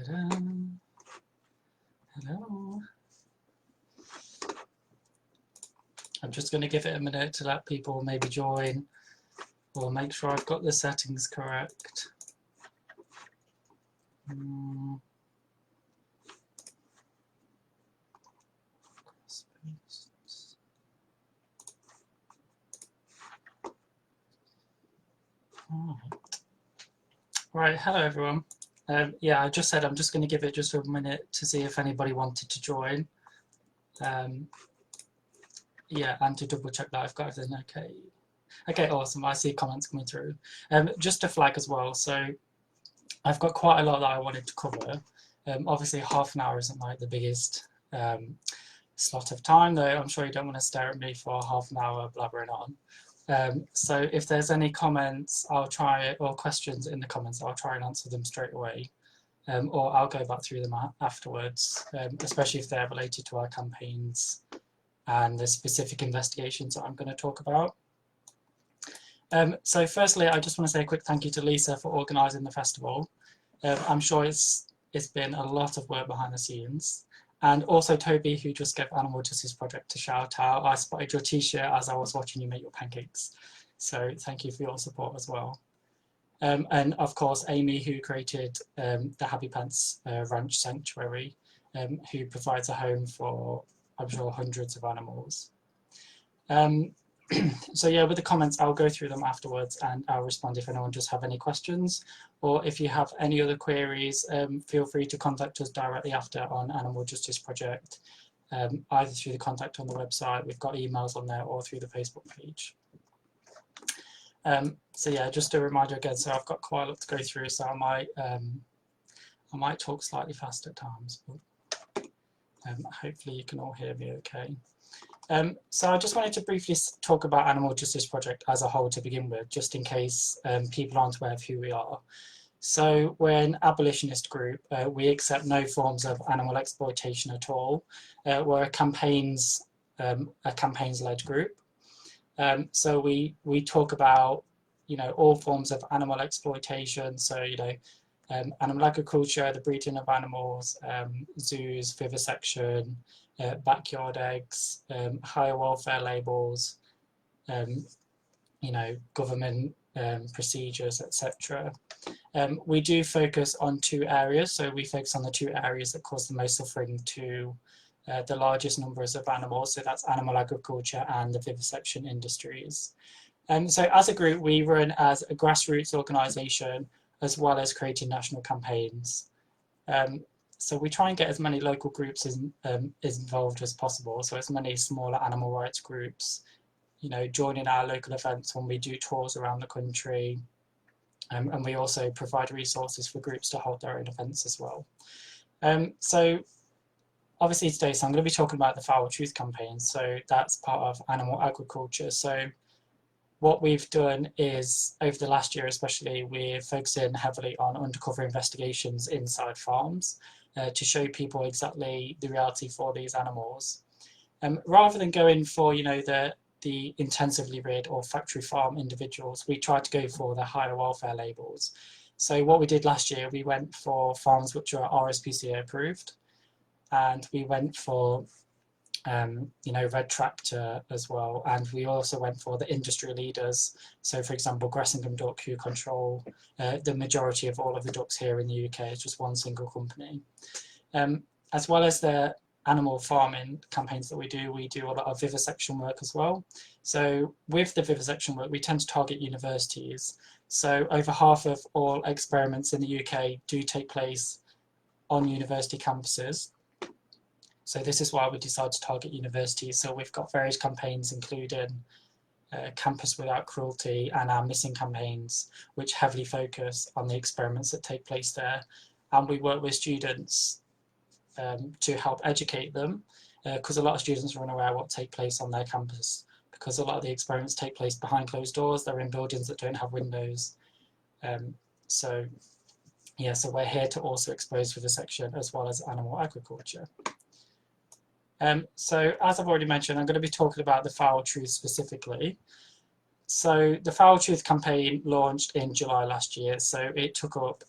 Ta-da. Hello. I'm just going to give it a minute to let people maybe join or make sure I've got the settings correct. Right, hello everyone. Yeah, I just said I'm just going to give it just a minute to see if anybody wanted to join. Yeah, and to double check that I've got everything okay. Okay, awesome. I see comments coming through. Just to flag as well, so I've got quite a lot that I wanted to cover. Obviously, half an hour isn't like the biggest slot of time, though I'm sure you don't want to stare at me for half an hour blabbering on. So if there's any comments, I'll try, or questions in the comments, I'll try and answer them straight away. Or I'll go back through them afterwards, especially if they're related to our campaigns and the specific investigations that I'm going to talk about. So firstly, I just want to say a quick thank you to Lisa for organising the festival. I'm sure it's been a lot of work behind the scenes. And also Toby, who just gave Animal Justice Project a shout out. I spotted your t-shirt as I was watching you make your pancakes. So thank you for your support as well. And of course, Amy, who created the Happy Pants Ranch Sanctuary, who provides a home for, I'm sure, hundreds of animals. So yeah, with the comments, I'll go through them afterwards and I'll respond if anyone does have any questions. Or if you have any other queries, feel free to contact us directly after on Animal Justice Project, either through the contact on the website, we've got emails on there, or through the Facebook page. So yeah, just a reminder again, so I've got quite a lot to go through, so I might talk slightly fast at times, but hopefully you can all hear me okay. So I just wanted to briefly talk about Animal Justice Project as a whole to begin with, just in case people aren't aware of who we are. So we're an abolitionist group. We accept no forms of animal exploitation at all. We're a campaigns-led group. So we talk about, you know, all forms of animal exploitation. So, you know, animal agriculture, the breeding of animals, zoos, vivisection, backyard eggs, higher welfare labels, you know, government procedures, etc. We do focus on two areas. So we focus on the two areas that cause the most suffering to the largest numbers of animals. So that's animal agriculture and the vivisection industries. So as a group, we run as a grassroots organisation as well as creating national campaigns. So we try and get as many local groups as involved as possible. So as many smaller animal rights groups, you know, joining our local events when we do tours around the country. And we also provide resources for groups to hold their own events as well. So obviously today, so I'm going to be talking about the Fowl Truth campaign. So that's part of animal agriculture. So what we've done is, over the last year especially, we're focusing heavily on undercover investigations inside farms to show people exactly the reality for these animals. Rather than going for, you know, the intensively reared or factory farm individuals, we tried to go for the higher welfare labels. So what we did last year, we went for farms which are RSPCA approved, and we went for you know, Red Tractor as well, and we also went for the industry leaders. So for example, Gressingham Duck, who control the majority of all of the ducks here in the UK. It's just one single company. As well as the animal farming campaigns that we do a lot of vivisection work as well. So with the vivisection work, we tend to target universities. So over half of all experiments in the UK do take place on university campuses. So this is why we decided to target universities. So we've got various campaigns, including Campus Without Cruelty and our missing campaigns, which heavily focus on the experiments that take place there. And we work with students to help educate them, because a lot of students are unaware what take place on their campus, because a lot of the experiments take place behind closed doors. They're in buildings that don't have windows. So yeah, so we're here to also expose vivisection as well as animal agriculture. So as I've already mentioned, I'm going to be talking about the Fowl Truth specifically. So the Fowl Truth campaign launched in July last year. So it took up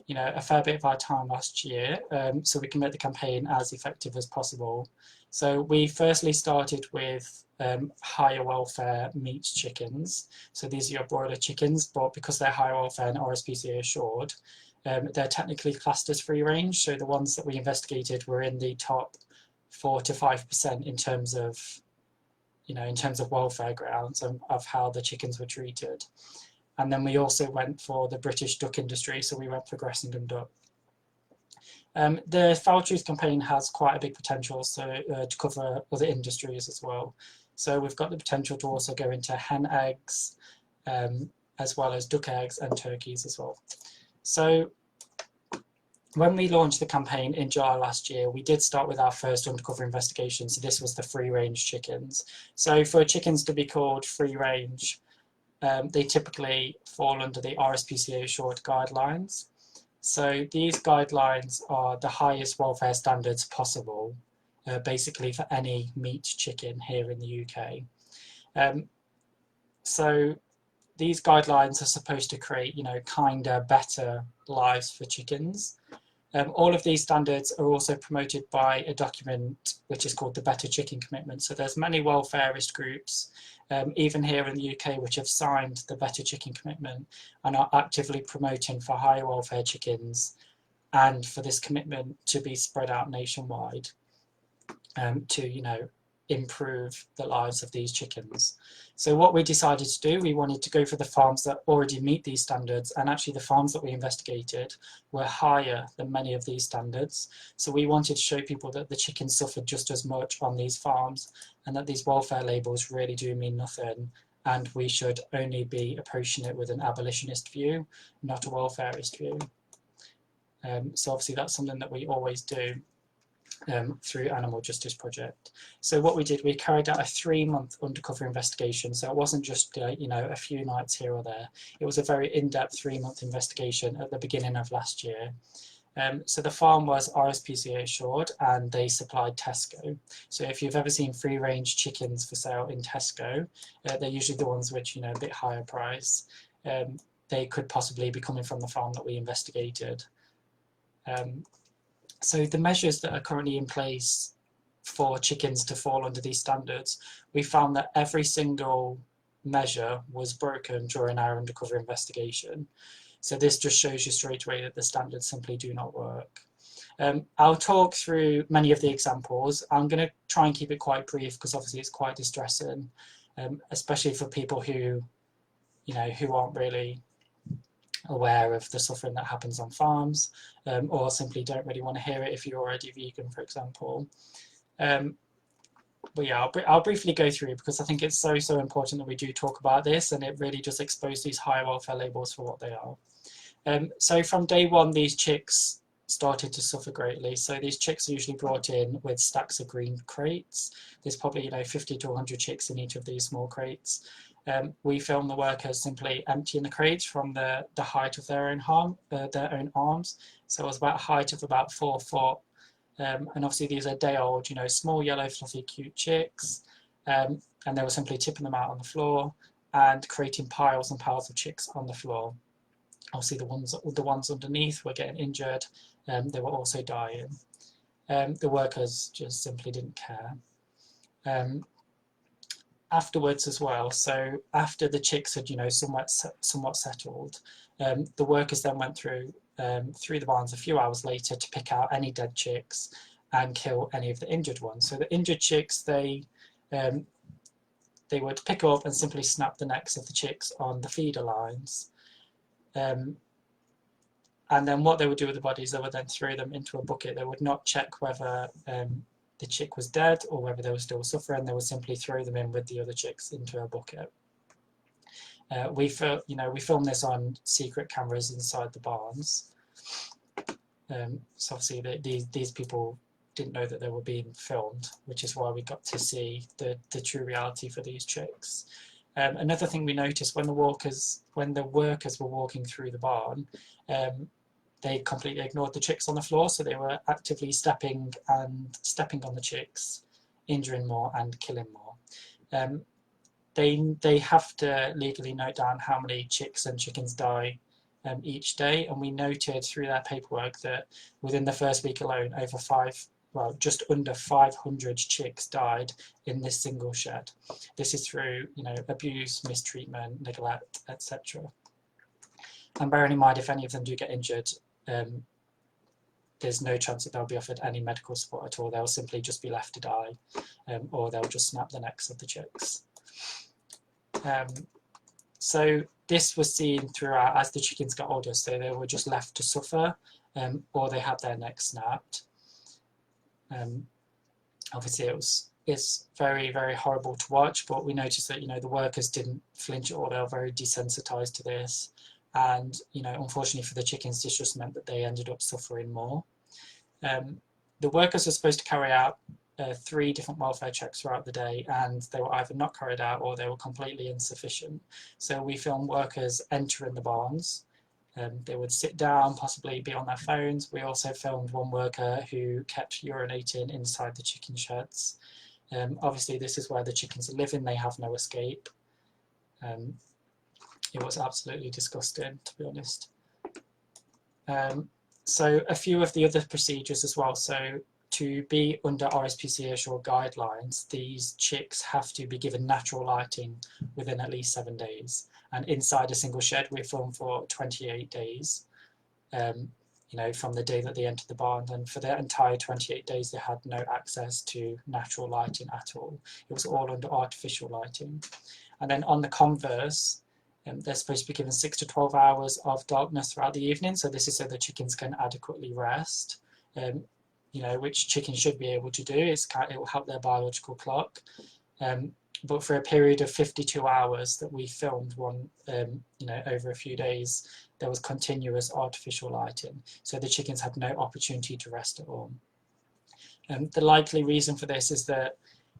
a fair bit of our time last year, so we can make the campaign as effective as possible. So we firstly started with higher welfare meat chickens. So these are your broiler chickens, but because they're higher welfare and RSPCA assured, they're technically classed as free range. So the ones that we investigated were in the top 4 to 5% in terms of, in terms of welfare grounds and of how the chickens were treated. And then we also went for the British duck industry, so we went for Gressington duck. The Fowl Truth campaign has quite a big potential to cover other industries as well. So we've got the potential to also go into hen eggs, as well as duck eggs and turkeys as well. So when we launched the campaign in July last year, we did start with our first undercover investigation. So this was the free range chickens. So for chickens to be called free range, they typically fall under the RSPCA assured guidelines. So these guidelines are the highest welfare standards possible, basically for any meat chicken here in the UK. So these guidelines are supposed to create, kinder, better lives for chickens. All of these standards are also promoted by a document which is called the Better Chicken Commitment. So there's many welfareist groups, even here in the UK, which have signed the Better Chicken Commitment and are actively promoting for higher welfare chickens and for this commitment to be spread out nationwide to, improve the lives of these chickens. So what we decided to do, we wanted to go for the farms that already meet these standards, and actually the farms that we investigated were higher than many of these standards. So we wanted to show people that the chickens suffered just as much on these farms and that these welfare labels really do mean nothing, and we should only be approaching it with an abolitionist view, not a welfareist view. So obviously that's something that we always do through Animal Justice Project. So what we did, we carried out a 3-month undercover investigation. So it wasn't just a few nights here or there. It was a very in-depth 3-month investigation at the beginning of last year. So the farm was RSPCA assured and they supplied Tesco. So if you've ever seen free range chickens for sale in Tesco, they're usually the ones which, a bit higher price. They could possibly be coming from the farm that we investigated. So the measures that are currently in place for chickens to fall under these standards, we found that every single measure was broken during our undercover investigation. So this just shows you straight away that the standards simply do not work. I'll talk through many of the examples. I'm going to try and keep it quite brief because obviously it's quite distressing, especially for people who, who aren't really aware of the suffering that happens on farms, or simply don't really want to hear it if you're already vegan, for example. But yeah, I'll briefly go through because I think it's so important that we do talk about this, and it really does expose these higher welfare labels for what they are. So from day one, these chicks started to suffer greatly. So these chicks are usually brought in with stacks of green crates. There's probably 50 to 100 chicks in each of these small crates. We film the workers simply emptying the crates from the height of their own arms. So it was about a height of about 4 foot. And obviously these are day old, small yellow fluffy cute chicks. And they were simply tipping them out on the floor and creating piles and piles of chicks on the floor. Obviously the ones underneath were getting injured. They were also dying. The workers just simply didn't care. Afterwards as well, so after the chicks had somewhat settled, the workers then went through the barns a few hours later to pick out any dead chicks and kill any of the injured ones. So the injured chicks, they would pick up and simply snap the necks of the chicks on the feeder lines, and then what they would do with the bodies, they would then throw them into a bucket. They would not check whether the chick was dead or whether they were still suffering. They would simply throw them in with the other chicks into a bucket. We filmed this on secret cameras inside the barns. So obviously these people didn't know that they were being filmed, which is why we got to see the true reality for these chicks. Another thing we noticed when the workers were walking through the barn, they completely ignored the chicks on the floor, so they were actively stepping on the chicks, injuring more and killing more. They have to legally note down how many chicks and chickens die each day, and we noted through their paperwork that within the first week alone, just under 500 chicks died in this single shed. This is through, abuse, mistreatment, neglect, etc. And bearing in mind, if any of them do get injured, there's no chance that they'll be offered any medical support at all. They'll simply just be left to die, or they'll just snap the necks of the chicks. So this was seen throughout as the chickens got older, so they were just left to suffer, or they had their necks snapped. Obviously it's very, very horrible to watch, but we noticed that, the workers didn't flinch at all. They were very desensitized to this. And, unfortunately for the chickens, this just meant that they ended up suffering more. The workers were supposed to carry out 3 different welfare checks throughout the day, and they were either not carried out or they were completely insufficient. So we filmed workers entering the barns. They would sit down, possibly be on their phones. We also filmed one worker who kept urinating inside the chicken sheds. Obviously, this is where the chickens are living. They have no escape. It was absolutely disgusting, to be honest. So a few of the other procedures as well. So to be under RSPCA Assure guidelines, these chicks have to be given natural lighting within at least 7 days. And inside a single shed, we film for 28 days, from the day that they entered the barn. And for the entire 28 days, they had no access to natural lighting at all. It was all under artificial lighting. And then on the converse, they're supposed to be given 6 to 12 hours of darkness throughout the evening. So this is so the chickens can adequately rest, which chickens should be able to do. It will help their biological clock. But for a period of 52 hours that we filmed over a few days, there was continuous artificial lighting. So the chickens had no opportunity to rest at all. The likely reason for this is that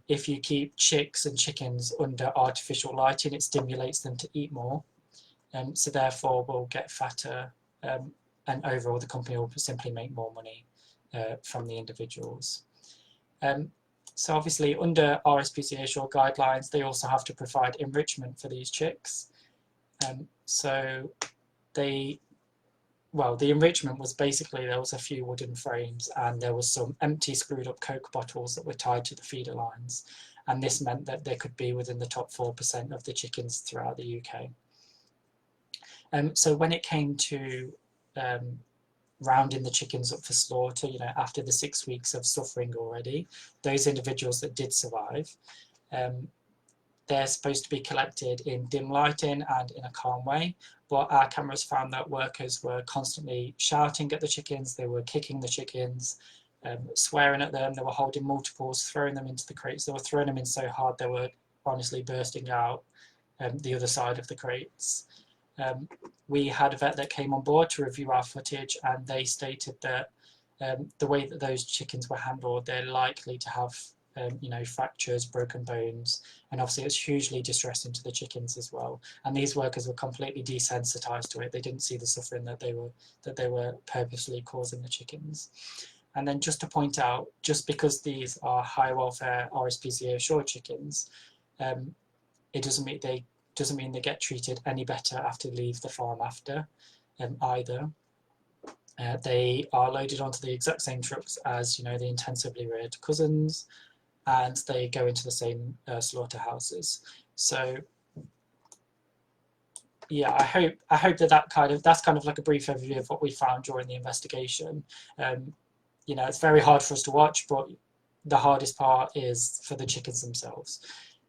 if you keep chicks and chickens under artificial lighting, it stimulates them to eat more. So therefore we'll get fatter, and overall the company will simply make more money from the individuals. So obviously under RSPCA Assure guidelines, they also have to provide enrichment for these chicks. So the enrichment was basically, there was a few wooden frames and there was some empty screwed up Coke bottles that were tied to the feeder lines. And this meant that they could be within the top 4% of the chickens throughout the UK. So when it came to rounding the chickens up for slaughter, after the 6 weeks of suffering already, those individuals that did survive, they're supposed to be collected in dim lighting and in a calm way, but our cameras found that workers were constantly shouting at the chickens, they were kicking the chickens, swearing at them, they were holding multiples, throwing them into the crates. They were throwing them in so hard they were honestly bursting out the other side of the crates. We had a vet that came on board to review our footage, and they stated that the way that those chickens were handled, they're likely to have fractures, broken bones, and obviously it's hugely distressing to the chickens as well. And these workers were completely desensitized to it. They didn't see the suffering that they were purposely causing the chickens. And then just to point out, just because these are high welfare RSPCA Assure chickens, it doesn't mean they get treated any better after they leave the farm after either. They are loaded onto the exact same trucks as the intensively reared cousins, and they go into the same slaughterhouses. So yeah, I hope that's kind of like a brief overview of what we found during the investigation. It's very hard for us to watch, but the hardest part is for the chickens themselves.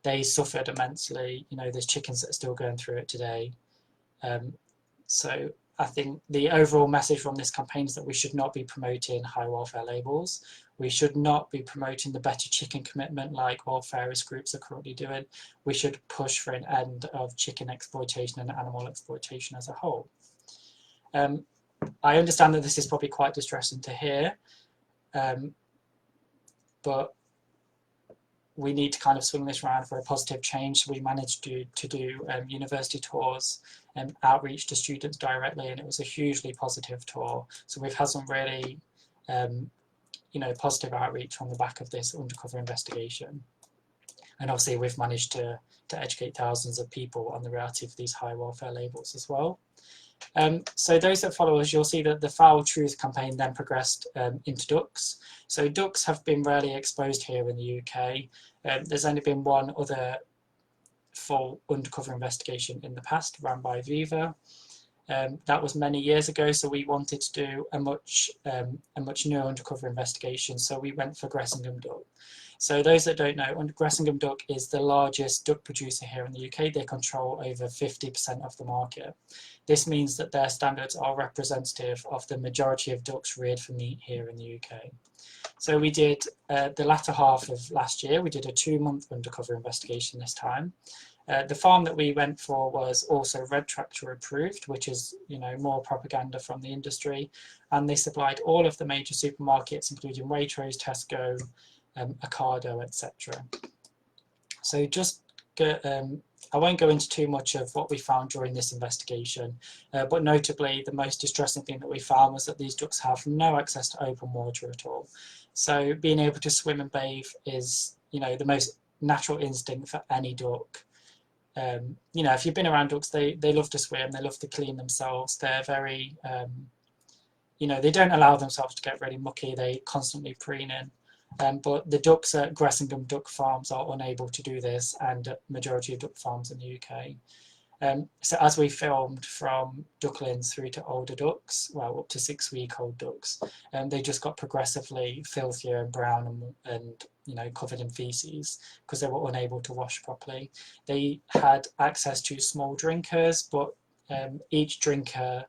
They suffered immensely. There's chickens that are still going through it today. So I think the overall message from this campaign is that we should not be promoting high welfare labels. We should not be promoting the better chicken commitment like welfarist groups are currently doing. We should push for an end of chicken exploitation and animal exploitation as a whole. I understand that this is probably quite distressing to hear, but we need to kind of swing this around for a positive change. So we managed to do university tours and outreach to students directly, and it was a hugely positive tour. So we've had some really positive outreach on the back of this undercover investigation. And obviously we've managed to educate thousands of people on the reality of these high welfare labels as well. So those that follow us, you'll see that the Fowl Truth campaign then progressed into ducks. So ducks have been rarely exposed here in the UK. There's only been one other full undercover investigation in the past, run by Viva. That was many years ago, so we wanted to do a much newer undercover investigation, so we went for Gressingham duck. So those that don't know, Gressingham duck is the largest duck producer here in the UK. They control over 50% of the market. This means that their standards are representative of the majority of ducks reared for meat here in the UK. So we did, the latter half of last year, we did a 2-month undercover investigation this time. The farm that we went for was also Red Tractor approved, which is, you know, more propaganda from the industry. And they supplied all of the major supermarkets, including Waitrose, Tesco, Ocado, etc. So just I won't go into too much of what we found during this investigation, but notably the most distressing thing that we found was that these ducks have no access to open water at all. So being able to swim and bathe is, you know, the most natural instinct for any duck. You know, if you've been around ducks, they love to swim, they love to clean themselves. They're very, you know, they don't allow themselves to get really mucky. They constantly preen in. But the ducks at Gressingham duck farms are unable to do this, and majority of duck farms in the UK. So as we filmed from ducklings through to older ducks, well, up to 6-week-old ducks, they just got progressively filthier and brown and you know, covered in feces because they were unable to wash properly. They had access to small drinkers, but each drinker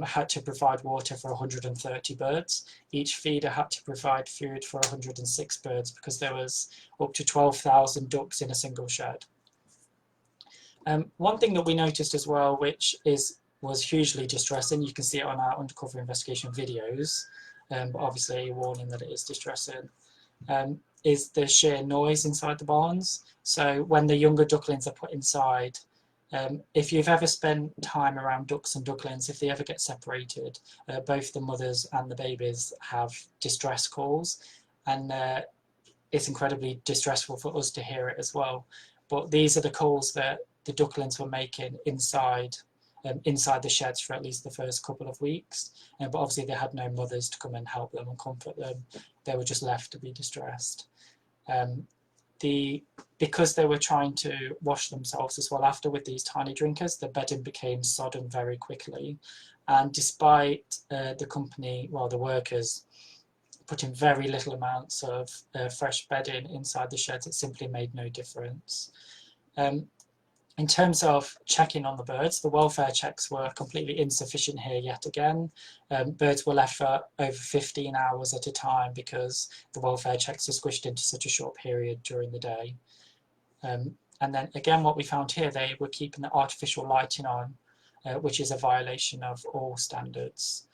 had to provide water for 130 birds. Each feeder had to provide food for 106 birds because there was up to 12,000 ducks in a single shed. One thing that we noticed as well, which was hugely distressing, you can see it on our undercover investigation videos, but obviously a warning that it is distressing, is the sheer noise inside the barns. So when the younger ducklings are put inside, if you've ever spent time around ducks and ducklings, if they ever get separated, both the mothers and the babies have distress calls, and it's incredibly distressful for us to hear it as well. But these are the calls that the ducklings were making inside the sheds for at least the first couple of weeks. But obviously they had no mothers to come and help them and comfort them. They were just left to be distressed. Because they were trying to wash themselves as well after with these tiny drinkers, the bedding became sodden very quickly. And despite the company, well, the workers, putting very little amounts of fresh bedding inside the sheds, it simply made no difference. In terms of checking on the birds, the welfare checks were completely insufficient here yet again. Birds were left for over 15 hours at a time because the welfare checks are squished into such a short period during the day. And then again, what we found here, they were keeping the artificial lighting on, which is a violation of all standards.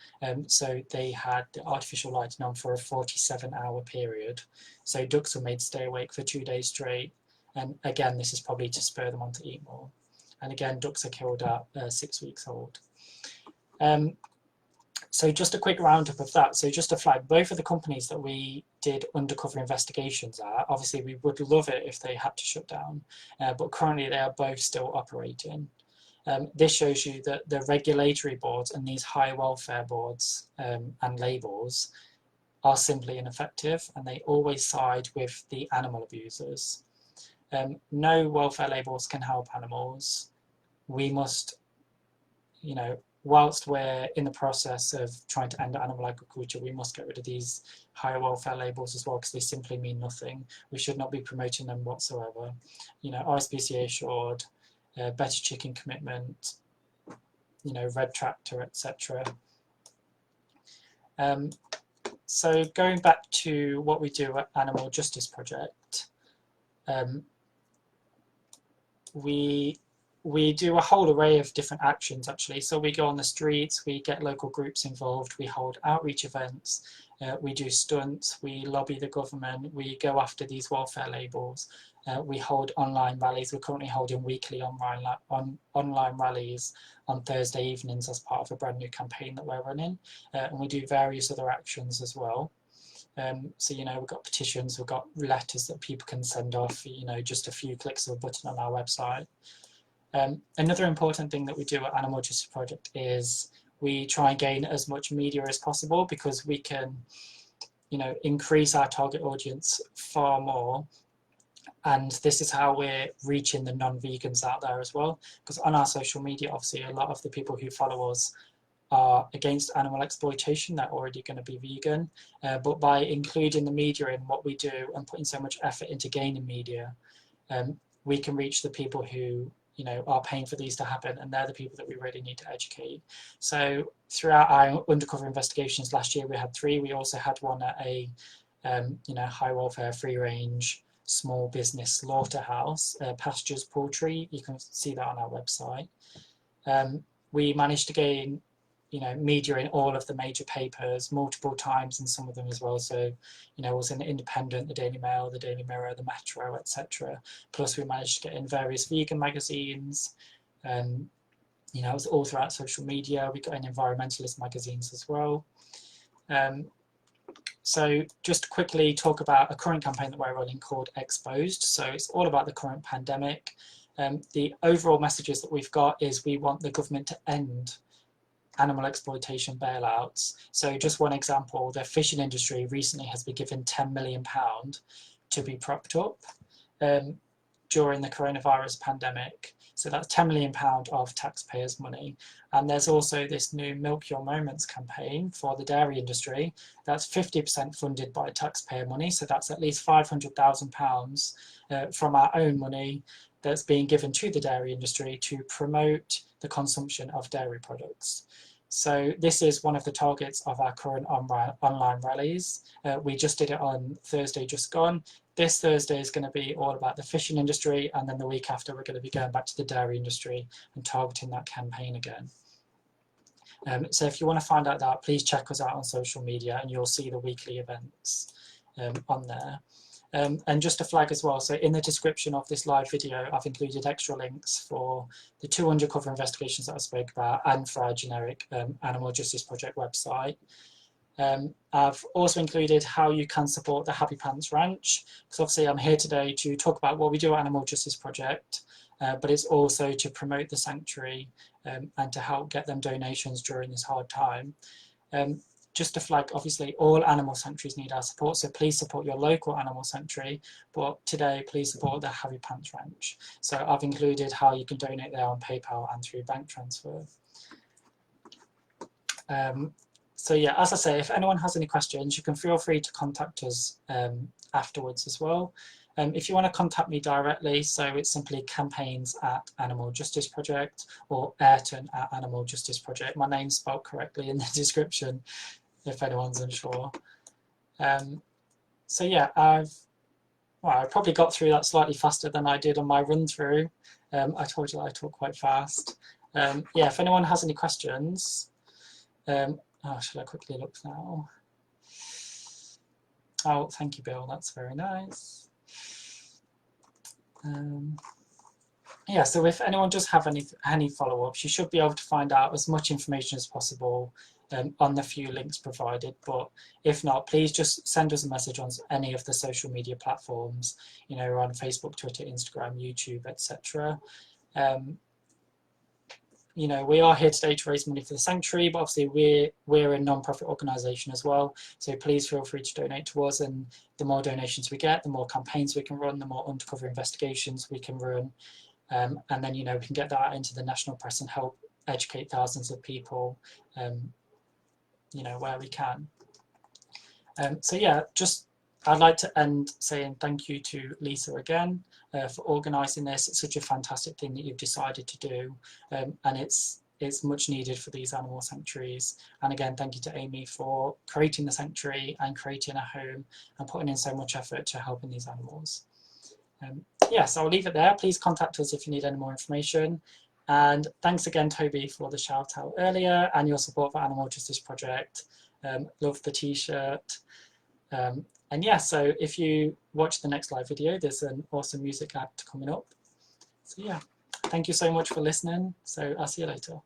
So they had the artificial lighting on for a 47-hour period. So ducks were made to stay awake for 2 days straight. And again, this is probably to spur them on to eat more. And again, ducks are killed at 6 weeks old. So just a quick roundup of that. So just to flag, both of the companies that we did undercover investigations at, obviously we would love it if they had to shut down, but currently they are both still operating. This shows you that the regulatory boards and these high welfare boards and labels are simply ineffective, and they always side with the animal abusers. No welfare labels can help animals. We must, you know, whilst we're in the process of trying to end animal agriculture, we must get rid of these higher welfare labels as well, because they simply mean nothing. We should not be promoting them whatsoever. You know, RSPCA assured, Better Chicken Commitment, you know, Red Tractor, etc. So going back to what we do at Animal Justice Project, we do a whole array of different actions actually. So we go on the streets, we get local groups involved, we hold outreach events, we do stunts, we lobby the government, we go after these welfare labels, we hold online rallies. We're currently holding weekly online rallies on Thursday evenings as part of a brand new campaign that we're running, and we do various other actions as well. So, you know, we've got petitions, we've got letters that people can send off, you know, just a few clicks of a button on our website. Another important thing that we do at Animal Justice Project is we try and gain as much media as possible, because we can, you know, increase our target audience far more. And this is how we're reaching the non-vegans out there as well, because on our social media, obviously, a lot of the people who follow us are against animal exploitation. They're already going to be vegan, but by including the media in what we do and putting so much effort into gaining media, we can reach the people who, you know, are paying for these to happen, and they're the people that we really need to educate. So throughout our undercover investigations last year, we had 3. We also had one at a you know, high welfare, free range, small business slaughterhouse, Pastures Poultry. You can see that on our website. We managed to gain, you know, media in all of the major papers multiple times, and some of them as well. So, you know, it was in the Independent, the Daily Mail, the Daily Mirror, the Metro, etc. Plus, we managed to get in various vegan magazines. You know, it was all throughout social media. We got in environmentalist magazines as well. So just to quickly talk about a current campaign that we're running called Exposed. So it's all about the current pandemic. The overall messages that we've got is we want the government to end animal exploitation bailouts. So just one example, the fishing industry recently has been given £10 million to be propped up during the coronavirus pandemic. So that's £10 million of taxpayers' money. And there's also this new Milk Your Moments campaign for the dairy industry. That's 50% funded by taxpayer money. So that's at least £500,000 from our own money that's being given to the dairy industry to promote the consumption of dairy products. So this is one of the targets of our current online rallies. We just did it on Thursday just gone. This Thursday is going to be all about the fishing industry, and then the week after we're going to be going back to the dairy industry and targeting that campaign again. So if you want to find out that, please check us out on social media, and you'll see the weekly events on there. And just to flag as well, so in the description of this live video, I've included extra links for the 2 undercover investigations that I spoke about, and for our generic Animal Justice Project website. I've also included how you can support the Happy Pants Ranch, because obviously I'm here today to talk about what we do at Animal Justice Project, but it's also to promote the sanctuary and to help get them donations during this hard time. Just to flag, obviously all animal sanctuaries need our support, so please support your local animal sanctuary, but today please support the Happy Pants Ranch. So I've included how you can donate there on PayPal and through bank transfer. So yeah, as I say, if anyone has any questions, you can feel free to contact us afterwards as well. If you want to contact me directly, so it's simply campaigns@Animal Justice Project or Ayrton @Animal Justice Project. My name's spelled correctly in the description, if anyone's unsure. So yeah, I probably got through that slightly faster than I did on my run through. I told you that I talk quite fast. Yeah, if anyone has any questions, should I quickly look now? Oh, thank you, Bill. That's very nice. Yeah, so if anyone does have any follow-ups, you should be able to find out as much information as possible on the few links provided. But if not, please just send us a message on any of the social media platforms, you know, on Facebook, Twitter, Instagram, YouTube, etc. You know, we are here today to raise money for the sanctuary, but obviously we're a non-profit organisation as well. So please feel free to donate to us, and the more donations we get, the more campaigns we can run, the more undercover investigations we can run, and then, you know, we can get that out into the national press and help educate thousands of people, you know, where we can. So yeah, I'd like to end saying thank you to Lisa again for organising this. It's such a fantastic thing that you've decided to do, and it's much needed for these animal sanctuaries. And again, thank you to Amy for creating the sanctuary and creating a home and putting in so much effort to helping these animals. So I'll leave it there. Please contact us if you need any more information. And thanks again, Toby, for the shout out earlier and your support for Animal Justice Project. Love the t-shirt. And yeah, so if you watch the next live video, there's an awesome music act coming up. So yeah, thank you so much for listening. So I'll see you later.